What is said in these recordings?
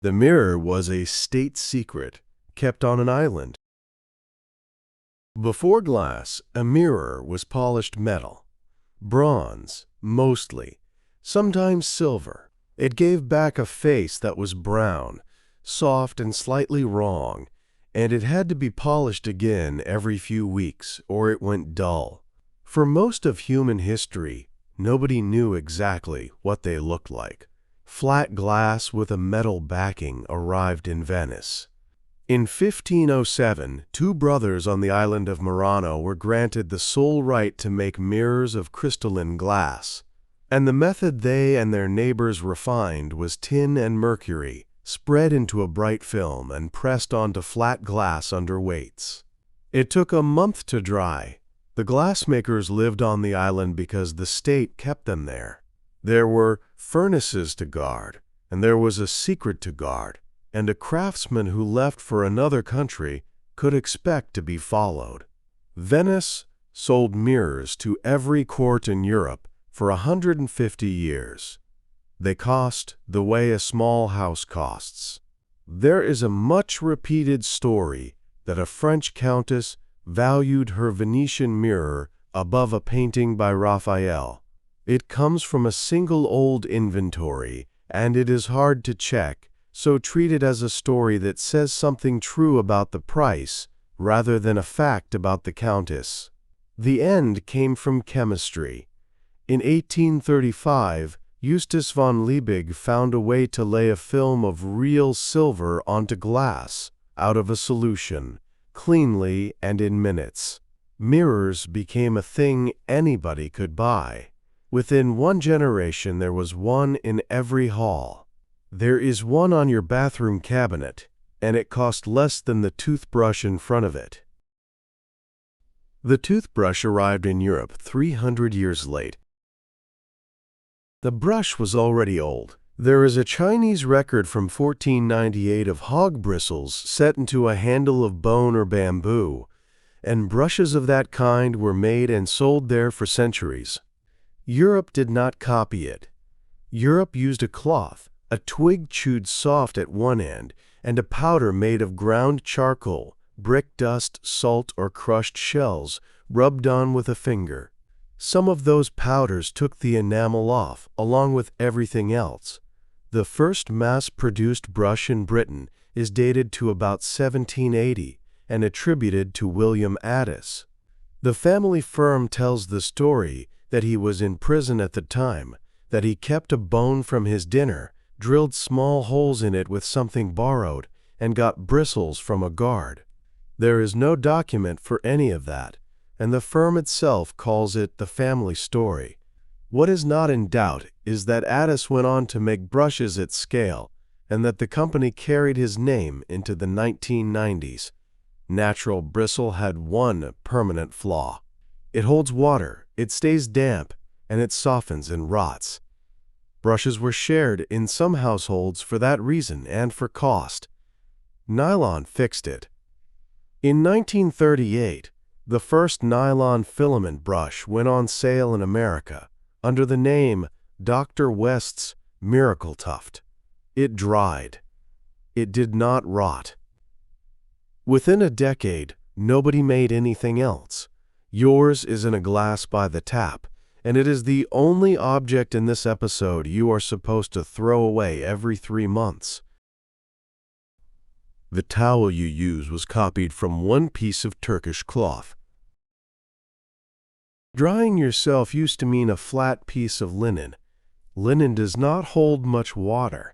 The mirror was a state secret kept on an island. Before glass, a mirror was polished metal, bronze, mostly, sometimes silver. It gave back a face that was brown, soft and slightly wrong, and it had to be polished again every few weeks or it went dull. For most of human history, nobody knew exactly what they looked like. Flat glass with a metal backing arrived in Venice. In 1507, two brothers on the island of Murano were granted the sole right to make mirrors of crystalline glass, and the method they and their neighbors refined was tin and mercury, spread into a bright film and pressed onto flat glass under weights. It took a month to dry. The glassmakers lived on the island because the state kept them there. There were furnaces to guard, and there was a secret to guard, and a craftsman who left for another country could expect to be followed. Venice sold mirrors to every court in Europe for 150 years. They cost the way a small house costs. There is a much-repeated story that a French countess valued her Venetian mirror above a painting by Raphael. It comes from a single old inventory, and it is hard to check, so treat it as a story that says something true about the price rather than a fact about the countess. The end came from chemistry. In 1835, Justus von Liebig found a way to lay a film of real silver onto glass, out of a solution, cleanly and in minutes. Mirrors became a thing anybody could buy. Within one generation, there was one in every hall. There is one on your bathroom cabinet, and it cost less than the toothbrush in front of it. The toothbrush arrived in Europe 300 years late. The brush was already old. There is a Chinese record from 1498 of hog bristles set into a handle of bone or bamboo, and brushes of that kind were made and sold there for centuries. Europe did not copy it. Europe used a cloth, a twig chewed soft at one end, and a powder made of ground charcoal, brick dust, salt, or crushed shells, rubbed on with a finger. Some of those powders took the enamel off, along with everything else. The first mass-produced brush in Britain is dated to about 1780 and attributed to William Addis. The family firm tells the story that he was in prison at the time, that he kept a bone from his dinner, drilled small holes in it with something borrowed, and got bristles from a guard. There is no document for any of that, and the firm itself calls it the family story. What is not in doubt is that Addis went on to make brushes at scale, and that the company carried his name into the 1990s. Natural bristle had one permanent flaw. It holds water, it stays damp, and it softens and rots. Brushes were shared in some households for that reason and for cost. Nylon fixed it. In 1938, the first nylon filament brush went on sale in America under the name Dr. West's Miracle Tuft. It dried. It did not rot. Within a decade, nobody made anything else. Yours is in a glass by the tap, and it is the only object in this episode you are supposed to throw away every 3 months. The towel you use was copied from one piece of Turkish cloth. Drying yourself used to mean a flat piece of linen. Linen does not hold much water.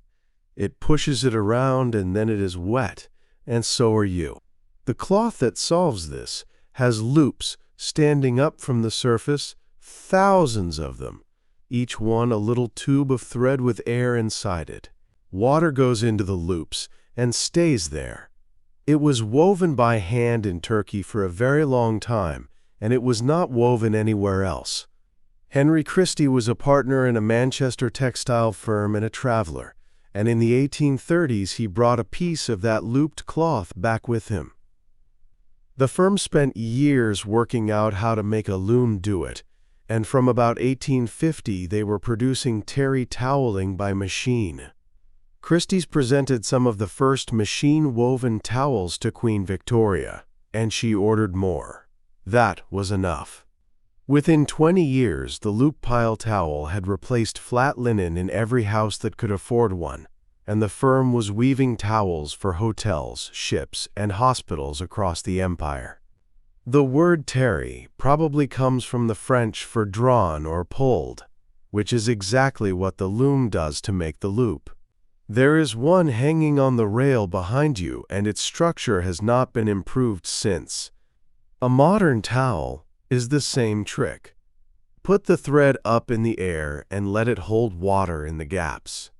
It pushes it around and then it is wet, and so are you. The cloth that solves this has loops standing up from the surface, thousands of them, each one a little tube of thread with air inside it. Water goes into the loops and stays there. It was woven by hand in Turkey for a very long time, and it was not woven anywhere else. Henry Christie was a partner in a Manchester textile firm and a traveler, and in the 1830s he brought a piece of that looped cloth back with him. The firm spent years working out how to make a loom do it, and from about 1850 they were producing terry toweling by machine. Christie's presented some of the first machine-woven towels to Queen Victoria, and she ordered more. That was enough. Within 20 years, the loop pile towel had replaced flat linen in every house that could afford one, and the firm was weaving towels for hotels, ships, and hospitals across the empire. The word terry probably comes from the French for drawn or pulled, which is exactly what the loom does to make the loop. There is one hanging on the rail behind you, and its structure has not been improved since. A modern towel is the same trick. Put the thread up in the air and let it hold water in the gaps.